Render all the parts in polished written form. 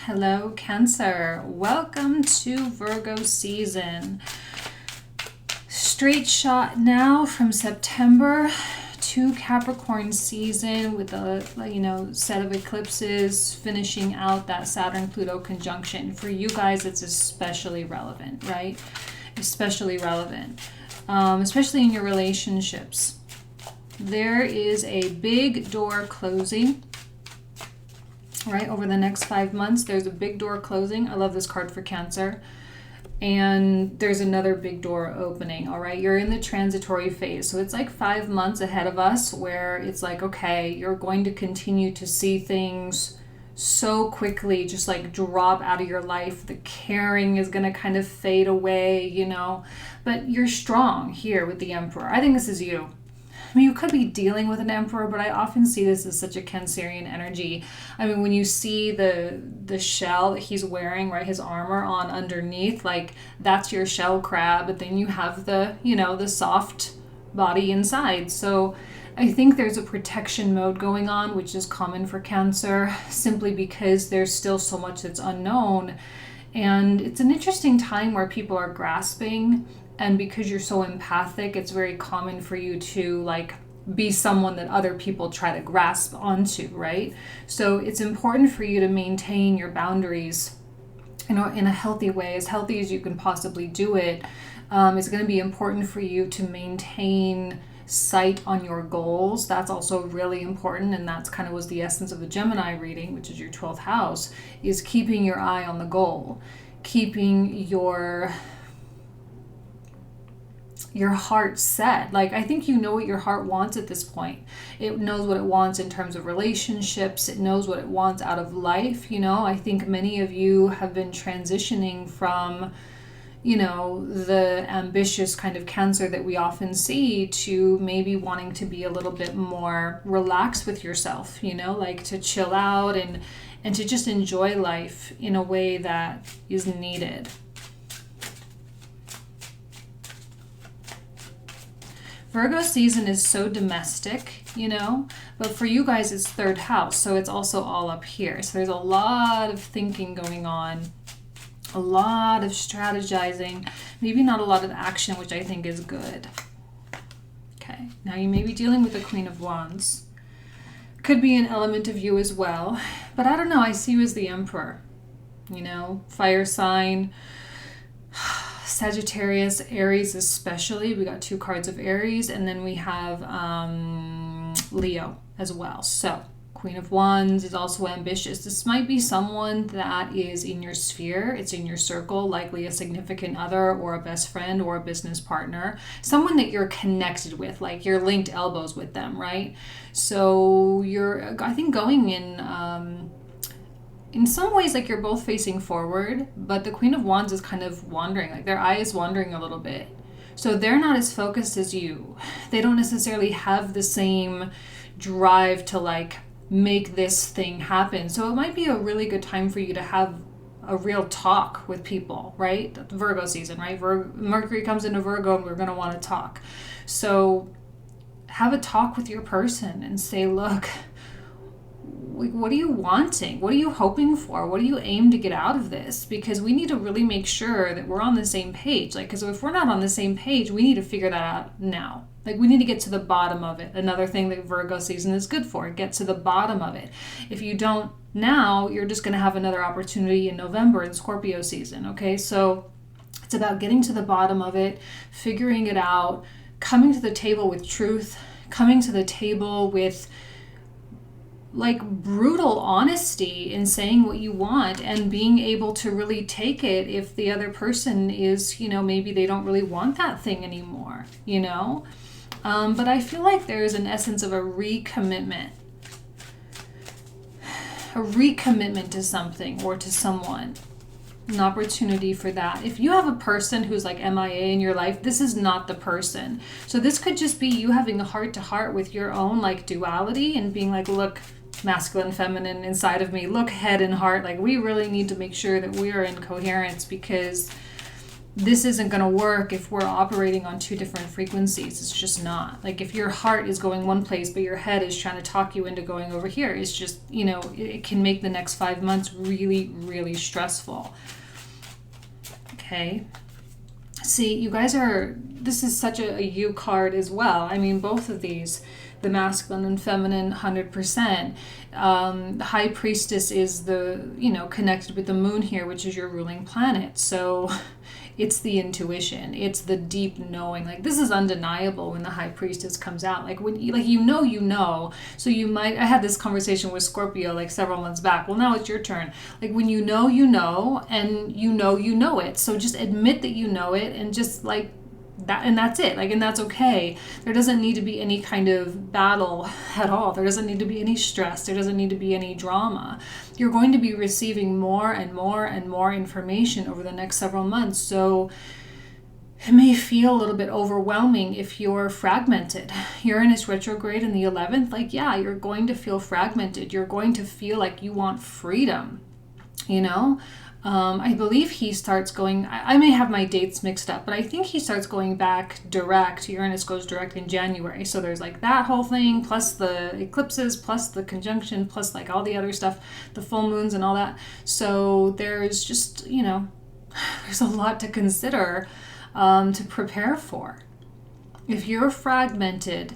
Hello, Cancer. Welcome to Virgo season. Straight shot now from September to Capricorn season with a set of eclipses finishing out that Saturn Pluto conjunction. For you guys, it's especially relevant, right? Especially relevant, especially in your relationships. There is a big door closing. Right, over the next 5 months, there's a big door closing. I love this card for Cancer. And there's another big door opening, all right? You're in the transitory phase. So it's like 5 months ahead of us where it's like, okay, you're going to continue to see things so quickly just like drop out of your life. The caring is going to kind of fade away, But you're strong here with the Emperor. I think this is you. I mean, you could be dealing with an Emperor, but I often see this as such a Cancerian energy. I mean, when you see the shell that he's wearing, right, his armor on underneath, like that's your shell crab, but then you have the soft body inside. So I think there's a protection mode going on, which is common for Cancer, simply because there's still so much that's unknown. And it's an interesting time where people are grasping. And because you're so empathic, it's very common for you to like be someone that other people try to grasp onto, right? So it's important for you to maintain your boundaries, in a healthy way, as healthy as you can possibly do it. It's going to be important for you to maintain sight on your goals. That's also really important, and that's kind of was the essence of the Gemini reading, which is your 12th house, is keeping your eye on the goal, keeping your heart set. Like, I think you know what your heart wants at this point. It knows what it wants in terms of relationships. It knows what it wants out of life. I think many of you have been transitioning from, the ambitious kind of Cancer that we often see to maybe wanting to be a little bit more relaxed with yourself, like to chill out and to just enjoy life in a way that is needed. Virgo season is so domestic, but for you guys it's third house, so it's also all up here. So there's a lot of thinking going on, a lot of strategizing, maybe not a lot of action, which I think is good. Okay, now you may be dealing with the Queen of Wands. Could be an element of you as well, but I don't know, I see you as the Emperor, fire sign. Sagittarius, Aries especially. We got 2 cards of Aries, and then we have Leo as well. So Queen of Wands is also ambitious. This might be someone that is in your sphere. It's in your circle, likely a significant other or a best friend or a business partner. Someone that you're connected with, like you're linked elbows with them, right? So you're, I think, going in some ways, like you're both facing forward, but the Queen of Wands is kind of wandering, like their eye is wandering a little bit. So they're not as focused as you. They don't necessarily have the same drive to like make this thing happen. So it might be a really good time for you to have a real talk with people, right? Virgo season, right? Mercury comes into Virgo and we're going to want to talk. So have a talk with your person and say, look, what are you wanting? What are you hoping for? What do you aim to get out of this? Because we need to really make sure that we're on the same page. Like, because if we're not on the same page, we need to figure that out now. Like, we need to get to the bottom of it. Another thing that Virgo season is good for, get to the bottom of it. If you don't now, you're just going to have another opportunity in November in Scorpio season, okay? So it's about getting to the bottom of it, figuring it out, coming to the table with truth, coming to the table with like brutal honesty in saying what you want and being able to really take it if the other person is, maybe they don't really want that thing anymore, but I feel like there is an essence of a recommitment to something or to someone, an opportunity for that. If you have a person who's like MIA in your life, this is not the person. So this could just be you having a heart to heart with your own like duality and being like, look, masculine, feminine inside of me, look, head and heart, like we really need to make sure that we are in coherence because this isn't going to work if we're operating on two different frequencies. It's just not. Like, if your heart is going one place, but your head is trying to talk you into going over here, it's just, you know, it can make the next 5 months really, really stressful. Okay. See, you guys are, this is such a you card as well. I mean, both of these, the masculine and feminine, 100%. The high priestess is the, you know, connected with the moon here, which is your ruling planet. So it's the intuition, it's the deep knowing. Like, this is undeniable when the high priestess comes out. Like, when you, like, you know. So you might, I had this conversation with Scorpio like several months back. Well, now it's your turn. Like, when you know, and you know it. So just admit that you know it, and just like that, and that's it. Like, and that's okay. There doesn't need to be any kind of battle at all. There doesn't need to be any stress. There doesn't need to be any drama. You're going to be receiving more and more and more information over the next several months. So it may feel a little bit overwhelming if you're fragmented. Uranus retrograde in the 11th, like, yeah, you're going to feel fragmented. You're going to feel like you want freedom, you know? I believe he starts going, I may have my dates mixed up, but I think he starts going back direct. Uranus goes direct in January. So there's like that whole thing, plus the eclipses, plus the conjunction, plus like all the other stuff, the full moons and all that. So there's just, you know, there's a lot to consider, to prepare for. If you're fragmented,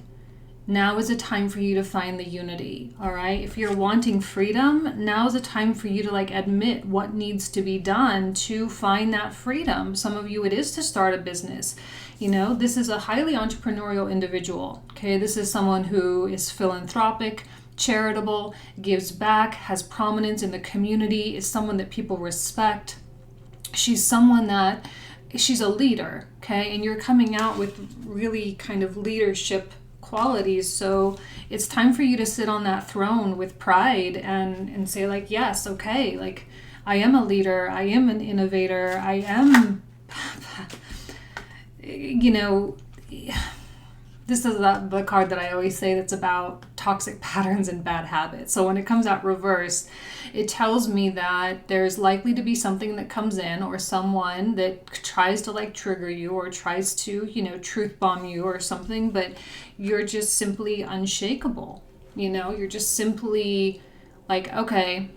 now is a time for you to find the unity, all right? If you're wanting freedom, now is a time for you to like admit what needs to be done to find that freedom. Some of you, it is to start a business. You know, this is a highly entrepreneurial individual, okay? This is someone who is philanthropic, charitable, gives back, has prominence in the community, is someone that people respect. She's someone that, she's a leader, okay? And you're coming out with really kind of leadership qualities. So it's time for you to sit on that throne with pride and say like, yes, okay, like, I am a leader, I am an innovator, I am, you know, this is the card that I always say that's about toxic patterns and bad habits. So when it comes out reverse, it tells me that there's likely to be something that comes in, or someone that tries to like trigger you, or tries to, you know, truth bomb you or something, but you're just simply unshakable. You know, you're just simply like, okay,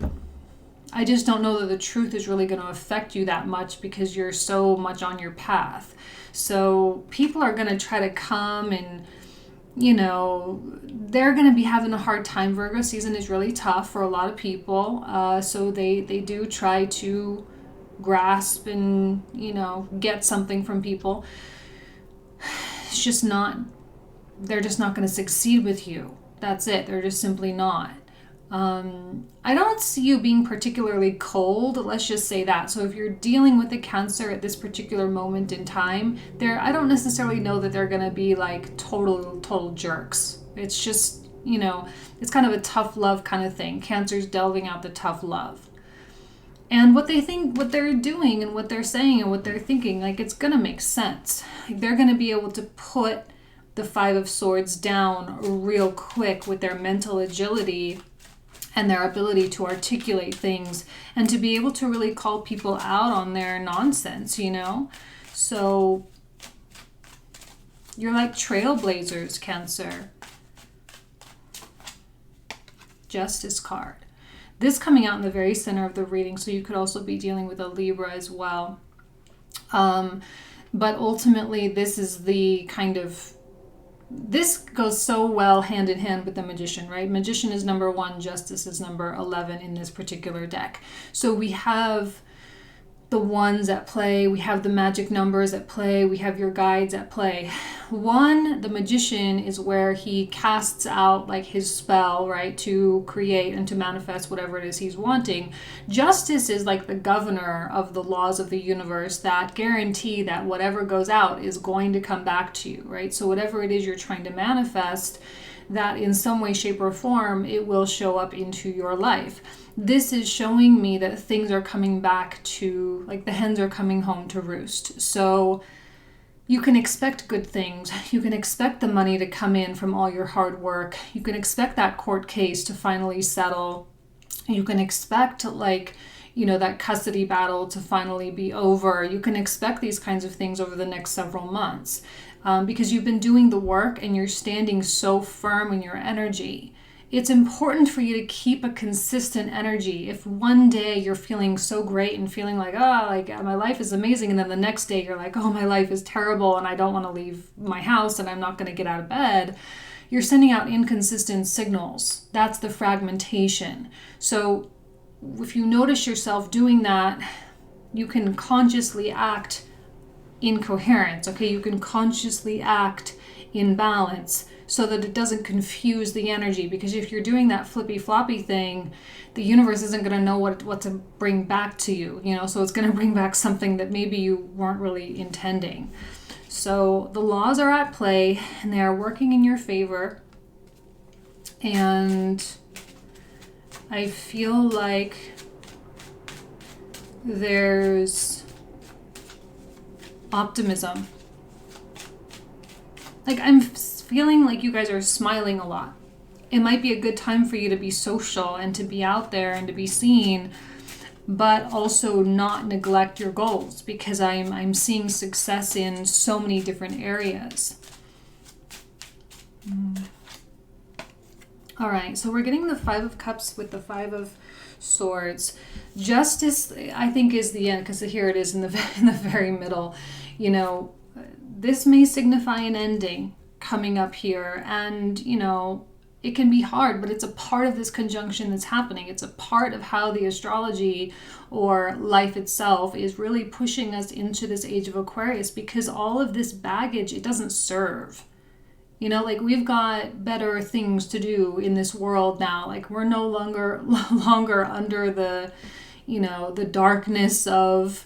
I just don't know that the truth is really going to affect you that much because you're so much on your path. So people are going to try to come and, you know, they're going to be having a hard time. Virgo season is really tough for a lot of people. So they do try to grasp and, you know, get something from people. It's just not, they're just not going to succeed with you. That's it. They're just simply not. I don't see you being particularly cold, let's just say that. So if you're dealing with a Cancer at this particular moment in time, I don't necessarily know that they're going to be like total jerks. It's just, you know, it's kind of a tough love kind of thing. Cancer's delving out the tough love. And what they think, what they're doing and what they're saying and what they're thinking, like, it's going to make sense. Like, they're going to be able to put the Five of Swords down real quick with their mental agility and their ability to articulate things and to be able to really call people out on their nonsense, you know? So you're like trailblazers, Cancer. Justice card. This coming out in the very center of the reading, so you could also be dealing with a Libra as well. But ultimately, this is the kind of, this goes so well hand in hand with the Magician, right? Magician is number 1, Justice is number 11 in this particular deck. So we have the ones at play, we have the magic numbers at play, we have your guides at play. 1, the Magician, is where he casts out like his spell, right, to create and to manifest whatever it is he's wanting. Justice is like the governor of the laws of the universe that guarantee that whatever goes out is going to come back to you, right? So whatever it is you're trying to manifest, that in some way, shape, or form, it will show up into your life. This is showing me that things are coming back to, like, the hens are coming home to roost. So you can expect good things. You can expect the money to come in from all your hard work. You can expect that court case to finally settle. You can expect, like, that custody battle to finally be over. You can expect these kinds of things over the next several months because you've been doing the work and you're standing so firm in your energy. It's important for you to keep a consistent energy. If one day you're feeling so great and feeling like, my life is amazing, and then the next day you're like, oh, my life is terrible and I don't want to leave my house and I'm not going to get out of bed, you're sending out inconsistent signals. That's the fragmentation. So if you notice yourself doing that, you can consciously act in coherence, okay? You can consciously act in balance so that it doesn't confuse the energy. Because if you're doing that flippy floppy thing, the universe isn't going to know what to bring back to you, so it's going to bring back something that maybe you weren't really intending. So the laws are at play and they are working in your favor. And I feel like there's optimism. Like I'm feeling like you guys are smiling a lot. It might be a good time for you to be social and to be out there and to be seen, but also not neglect your goals, because I'm seeing success in so many different areas. All right, so we're getting the 5 of Cups with the 5 of Swords. Justice, I think, is the end, because here it is in the very middle. This may signify an ending coming up here, and it can be hard, but it's a part of this conjunction that's happening. It's a part of how the astrology or life itself is really pushing us into this age of Aquarius, because all of this baggage, it doesn't serve. We've got better things to do in this world now. Like we're no longer under the, the darkness of,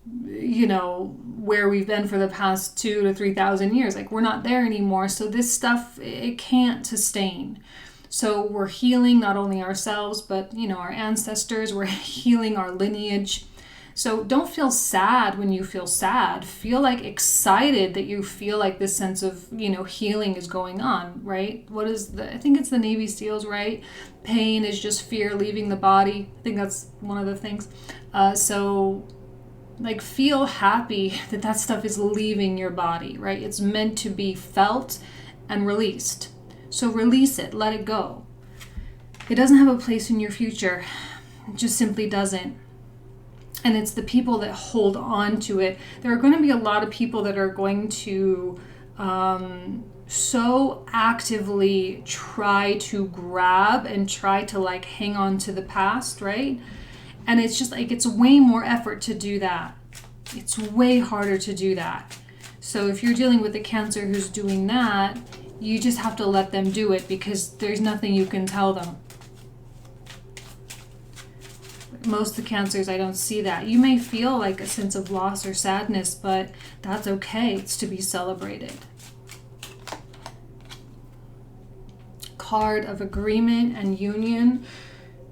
where we've been for the past 2,000 to 3,000 years. Like we're not there anymore. So this stuff, it can't sustain. So we're healing not only ourselves, but, our ancestors. We're healing our lineage. So don't feel sad when you feel sad. Feel excited that you feel like this sense of, healing is going on, right? I think it's the Navy SEALs, right? Pain is just fear leaving the body. I think that's one of the things. So feel happy that stuff is leaving your body, right? It's meant to be felt and released. So release it, let it go. It doesn't have a place in your future. It just simply doesn't. And it's the people that hold on to it. There are going to be a lot of people that are going to so actively try to grab and try to hang on to the past, right? And it's just it's way more effort to do that. It's way harder to do that. So if you're dealing with a Cancer who's doing that, you just have to let them do it, because there's nothing you can tell them. Most of the Cancers, I don't see that. You may feel a sense of loss or sadness, but that's okay. It's to be celebrated. Card of agreement and union.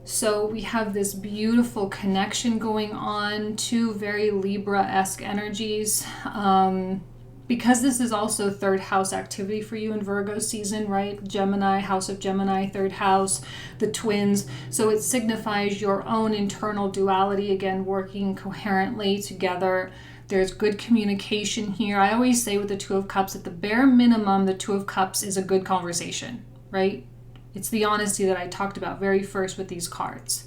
So we have this beautiful connection going on, 2 very Libra-esque energies. Because this is also 3rd house activity for you in Virgo season, right? Gemini, house of Gemini, 3rd house, the twins. So it signifies your own internal duality, again, working coherently together. There's good communication here. I always say with the 2 of Cups, at the bare minimum, the 2 of Cups is a good conversation, right? It's the honesty that I talked about very first with these cards.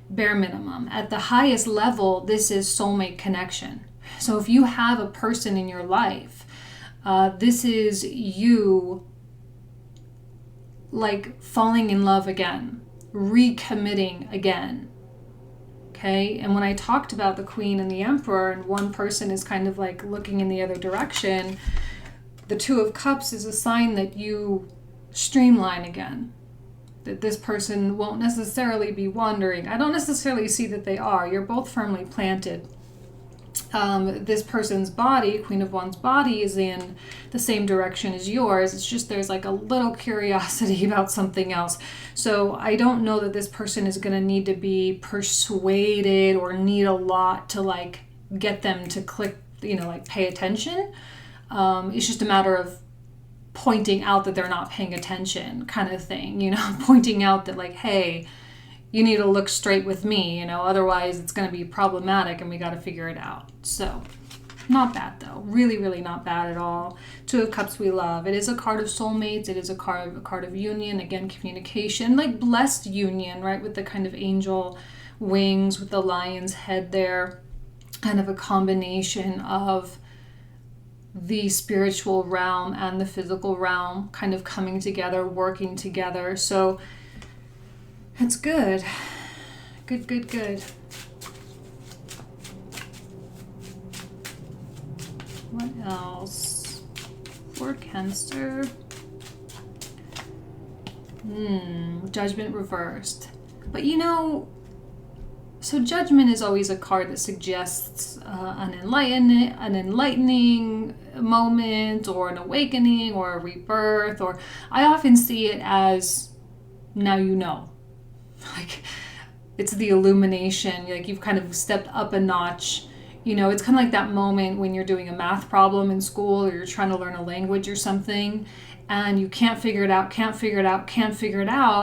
Bare minimum. At the highest level, this is soulmate connection. So if you have a person in your life, this is you falling in love again, recommitting again. Okay? And when I talked about the Queen and the Emperor, and one person is kind of looking in the other direction, the 2 of Cups is a sign that you streamline again. That this person won't necessarily be wandering. I don't necessarily see that they are. You're both firmly planted. This person's body, Queen of Wands body, is in the same direction as yours. It's just there's a little curiosity about something else. So I don't know that this person is going to need to be persuaded or need a lot to get them to click, pay attention. It's just a matter of pointing out that they're not paying attention kind of thing, pointing out that hey, you need to look straight with me, you know, otherwise it's going to be problematic and we got to figure it out. So not bad though. Really, really not bad at all. Two of Cups we love. It is a card of soulmates. It is a card of union. Again, communication, like blessed union, right? With the kind of angel wings, with the lion's head there. Kind of a combination of the spiritual realm and the physical realm kind of coming together, working together. So it's good. Good, good, good. What else? For Cancer. Judgment reversed. But you know, so Judgment is always a card that suggests an enlightening moment or an awakening or a rebirth, or I often see it as now you know. Like it's the illumination, like you've kind of stepped up a notch. You know, it's kind of like that moment when you're doing a math problem in school or you're trying to learn a language or something and you can't figure it out.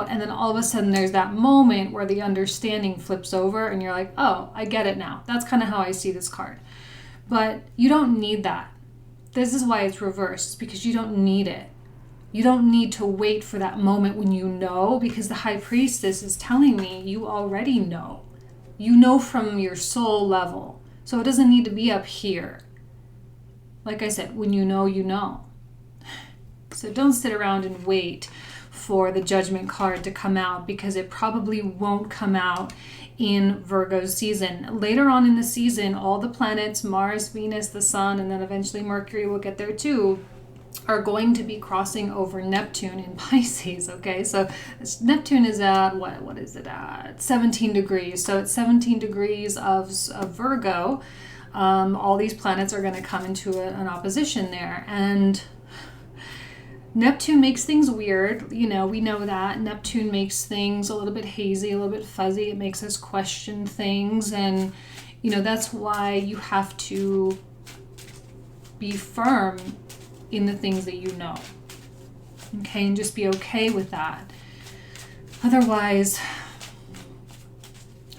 And then all of a sudden there's that moment where the understanding flips over and you're like, oh, I get it now. That's kind of how I see this card. But you don't need that. This is why it's reversed. It's because you don't need it. You don't need to wait for that moment when you know, because the High Priestess is telling me you already know. You know from your soul level. So it doesn't need to be up here. Like I said, when you know, you know. So don't sit around and wait for the Judgment card to come out, because it probably won't come out in Virgo season. Later on in the season, all the planets, Mars, Venus, the Sun, and then eventually Mercury will get there too, are going to be crossing over Neptune in Pisces, okay? So Neptune is at, what is it at? 17 degrees. So it's 17 degrees of Virgo. All these planets are going to come into an opposition there. And Neptune makes things weird. You know, we know that. Neptune makes things a little bit hazy, a little bit fuzzy. It makes us question things. And, you know, that's why you have to be firm in the things that you know. Okay, and just be okay with that. Otherwise,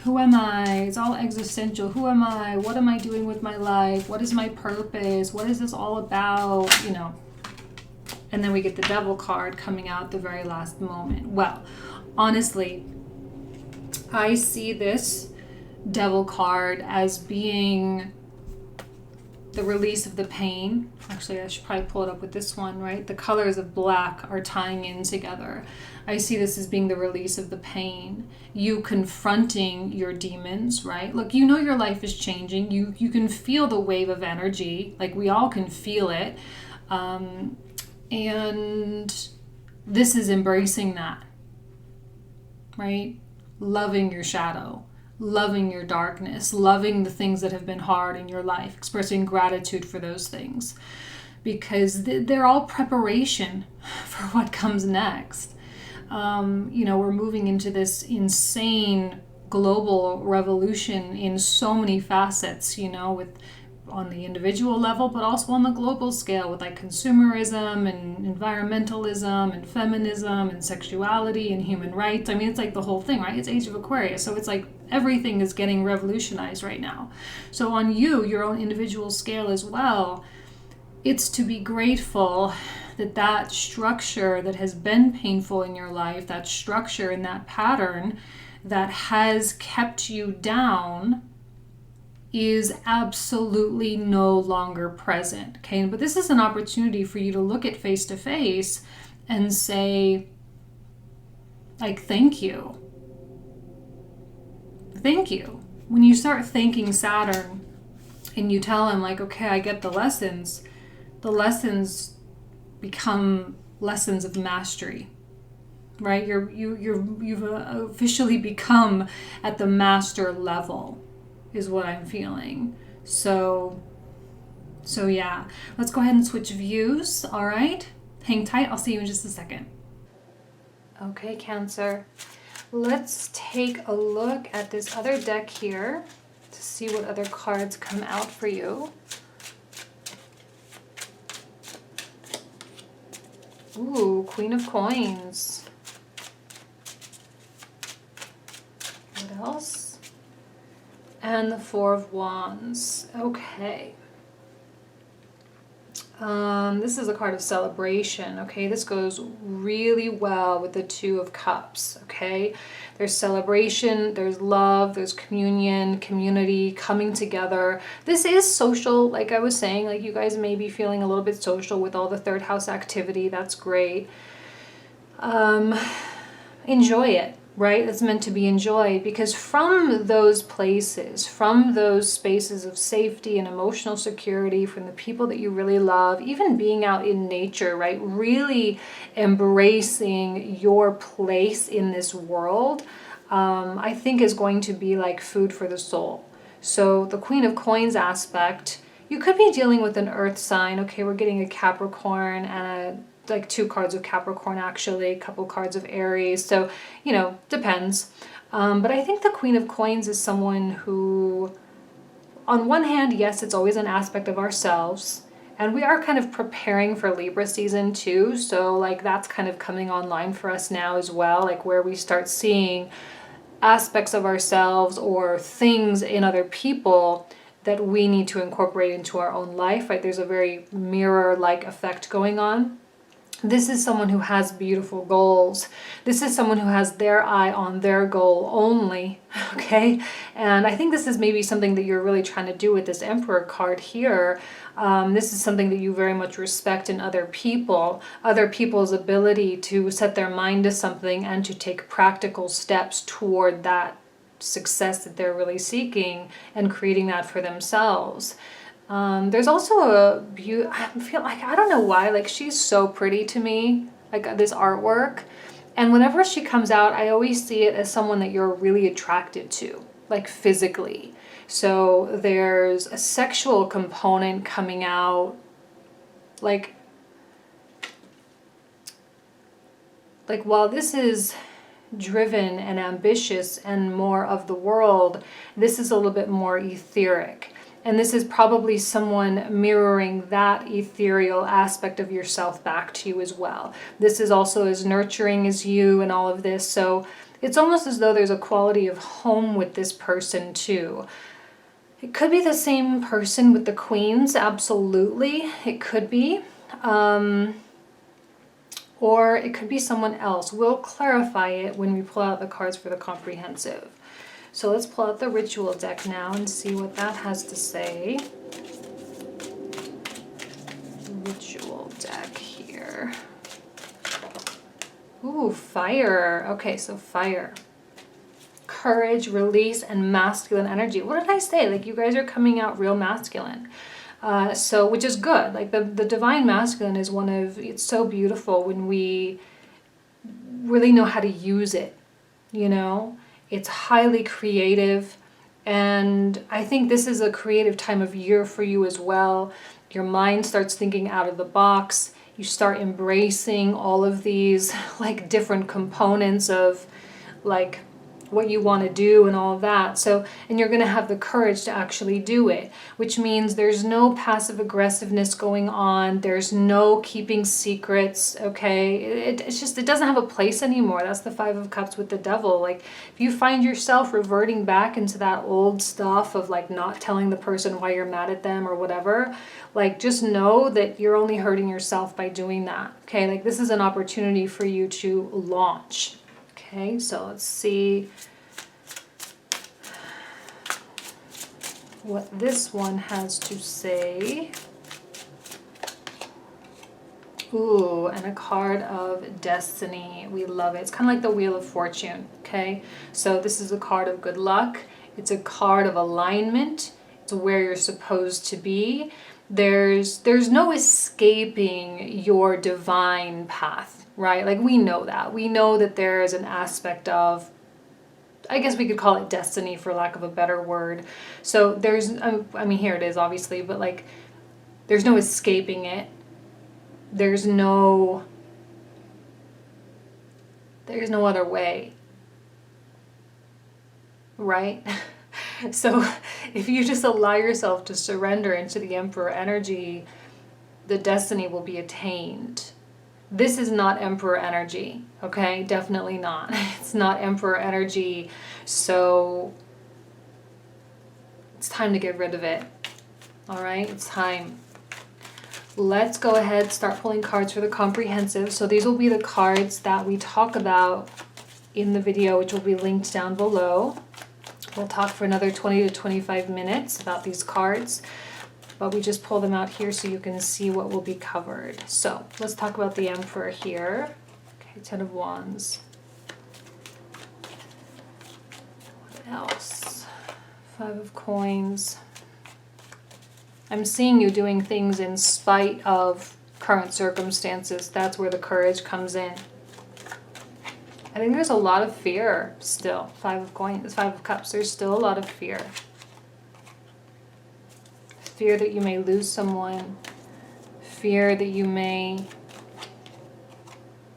who am I? It's all existential. Who am I? What am I doing with my life? What is my purpose? What is this all about? You know. And then we get the Devil card coming out at the very last moment. Well, honestly, I see this Devil card as being the release of the pain. Actually, I should probably pull it up with this one, right? The colors of black are tying in together. I see this as being the release of the pain. You confronting your demons, right? Look, you know your life is changing. You can feel the wave of energy. Like we all can feel it. And this is embracing that, right? Loving your shadow. Loving your darkness, loving the things that have been hard in your life, expressing gratitude for those things, because they're all preparation for what comes next. You know, we're moving into this insane global revolution in so many facets, you know, with on the individual level, but also on the global scale with like consumerism and environmentalism and feminism and sexuality and human rights. I mean, it's like the whole thing, right? It's Age of Aquarius. So it's like everything is getting revolutionized right now. So on you, your own individual scale as well, it's to be grateful that that structure that has been painful in your life, that structure and that pattern that has kept you down, is absolutely no longer present. Okay, but this is an opportunity for you to look at face to face and say, like, thank you. Thank you. When you start thanking Saturn and you tell him, like, okay, I get the lessons become lessons of mastery, right? You've officially become at the master level, is what I'm feeling. So yeah, let's go ahead and switch views. All right, hang tight. I'll see you in just a second. Okay, Cancer, let's take a look at this other deck here to see what other cards come out for you. Ooh, Queen of Coins. else? And the Four of Wands. Okay. This is a card of celebration, okay? This goes really well with the Two of Cups, okay? There's celebration, there's love, there's communion, community, coming together. This is social, like I was saying, like you guys may be feeling a little bit social with all the third house activity. That's great. Enjoy it, right? It's meant to be enjoyed, because from those places, from those spaces of safety and emotional security, from the people that you really love, even being out in nature, right? Really embracing your place in this world, I think is going to be like food for the soul. So the Queen of Coins aspect, you could be dealing with an earth sign. Okay, we're getting a Capricorn and like 2 cards of Capricorn, actually, a couple cards of Aries. So, you know, depends. But I think the Queen of Coins is someone who, on one hand, yes, it's always an aspect of ourselves. And we are kind of preparing for Libra season too. So like that's kind of coming online for us now as well, like where we start seeing aspects of ourselves or things in other people that we need to incorporate into our own life, right? There's a very mirror-like effect going on. This is someone who has beautiful goals. This is someone who has their eye on their goal only, okay? And I think this is maybe something that you're really trying to do with this Emperor card here. This is something that you very much respect in other people, other people's ability to set their mind to something and to take practical steps toward that success that they're really seeking and creating that for themselves. There's also I feel like, I don't know why, like she's so pretty to me, like this artwork. And whenever she comes out, I always see it as someone that you're really attracted to, like physically. So there's a sexual component coming out, like while this is driven and ambitious and more of the world, this is a little bit more etheric. And this is probably someone mirroring that ethereal aspect of yourself back to you as well. This is also as nurturing as you and all of this. So it's almost as though there's a quality of home with this person too. It could be the same person with the Queens, absolutely. It could be. Or it could be someone else. We'll clarify it when we pull out the cards for the comprehensive. So let's pull out the ritual deck now and see what that has to say. Ritual deck here. Ooh, fire. Okay, so fire. Courage, release, and masculine energy. What did I say? Like you guys are coming out real masculine. So, which is good. Like the divine masculine is one of, it's so beautiful when we really know how to use it, you know? It's highly creative, and I think this is a creative time of year for you as well. Your mind starts thinking out of the box. You start embracing all of these like different components of like what you want to do and all of that. So, and you're going to have the courage to actually do it, which means there's no passive aggressiveness going on. There's no keeping secrets. Okay. It's just, it doesn't have a place anymore. That's the Five of Cups with the Devil. Like if you find yourself reverting back into that old stuff of like not telling the person why you're mad at them or whatever, like just know that you're only hurting yourself by doing that. Okay. Like this is an opportunity for you to launch. Okay, so let's see what this one has to say. Ooh, and a card of destiny. We love it. It's kind of like the Wheel of Fortune, okay? So this is a card of good luck. It's a card of alignment. It's where you're supposed to be. There's no escaping your divine path. Right? Like we know that. We know that there is an aspect of, I guess we could call it destiny for lack of a better word. So there's, I mean, here it is obviously, but like there's no escaping it. There's no other way. Right? So if you just allow yourself to surrender into the Emperor energy, the destiny will be attained. This is not Emperor energy, okay? Definitely not. It's not Emperor energy. So it's time to get rid of it. All right, it's time. Let's go ahead, start pulling cards for the comprehensive. So these will be the cards that we talk about in the video, which will be linked down below. We'll talk for another 20 to 25 minutes about these cards, but we just pull them out here so you can see what will be covered. So let's talk about the Emperor here. Okay, 10 of Wands. What else? 5 of Coins. I'm seeing you doing things in spite of current circumstances. That's where the courage comes in. I think there's a lot of fear still. 5 of Coins, 5 of Cups. There's still a lot of fear. Fear that you may lose someone. Fear that you may...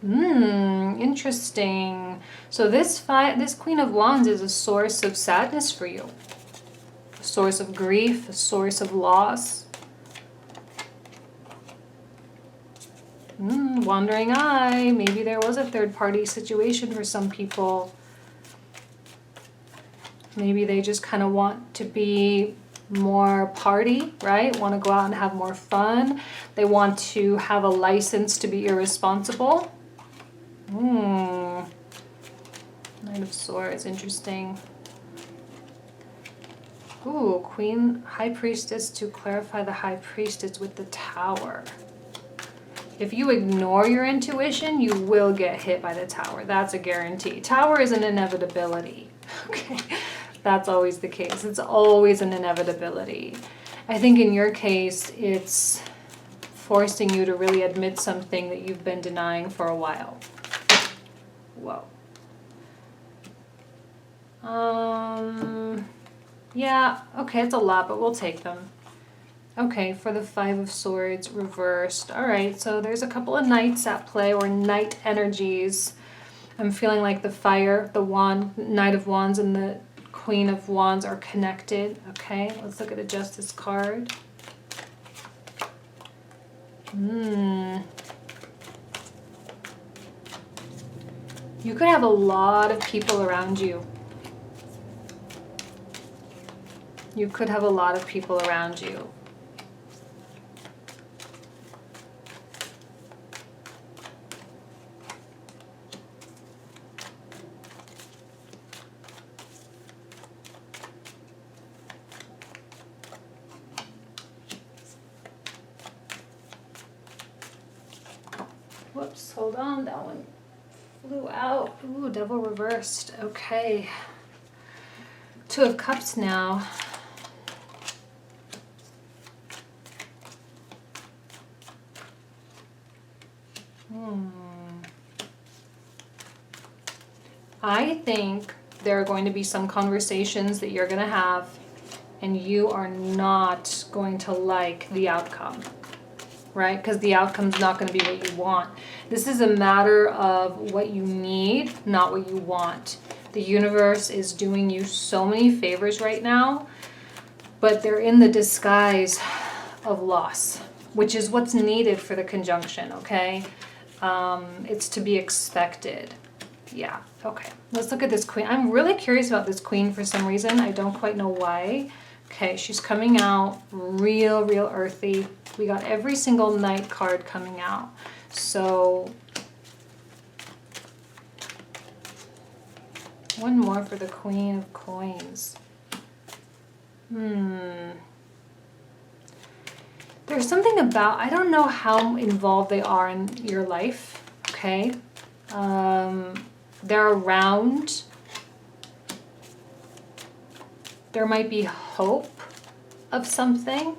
interesting. So this Queen of Wands is a source of sadness for you. A source of grief, a source of loss. Wandering eye. Maybe there was a third-party situation for some people. Maybe they just kind of want to be more party, right? Want to go out and have more fun. They want to have a license to be irresponsible. Knight of Swords, interesting. Ooh, Queen, High Priestess, to clarify the High Priestess with the Tower. If you ignore your intuition, you will get hit by the Tower. That's a guarantee. Tower is an inevitability. Okay, that's always the case. It's always an inevitability. I think in your case, it's forcing you to really admit something that you've been denying for a while. Whoa. Yeah, okay, it's a lot, but we'll take them. Okay, for the 5 of Swords reversed. All right, so there's a couple of knights at play, or knight energies. I'm feeling like the fire, the wand, Knight of Wands and the Queen of Wands are connected. Okay, let's look at a Justice card. You could have a lot of people around you. You could have a lot of people around you. Whoops, hold on, that one flew out. Ooh, Devil reversed. Okay. 2 of Cups now. I think there are going to be some conversations that you're going to have, and you are not going to like the outcome, right? Because the outcome's not going to be what you want. This is a matter of what you need, not what you want. The universe is doing you so many favors right now, but they're in the disguise of loss, which is what's needed for the conjunction, okay? It's to be expected. Yeah, okay. Let's look at this Queen. I'm really curious about this Queen for some reason. I don't quite know why. Okay, she's coming out real earthy. We got every single Knight card coming out. So, one more for the Queen of Coins. There's something about, I don't know how involved they are in your life, okay? They're around. There might be hope of something.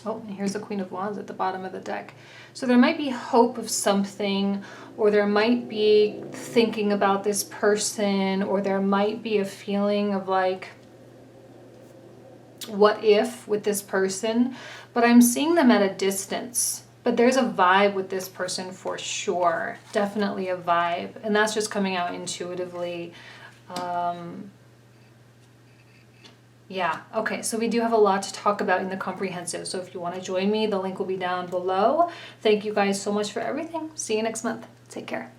Oh, and here's the Queen of Wands at the bottom of the deck. So there might be hope of something, or there might be thinking about this person, or there might be a feeling of like, what if with this person? But I'm seeing them at a distance. But there's a vibe with this person for sure. Definitely a vibe. And that's just coming out intuitively. Yeah, okay, so we do have a lot to talk about in the comprehensive. So if you want to join me, the link will be down below. Thank you guys so much for everything. See you next month. Take care.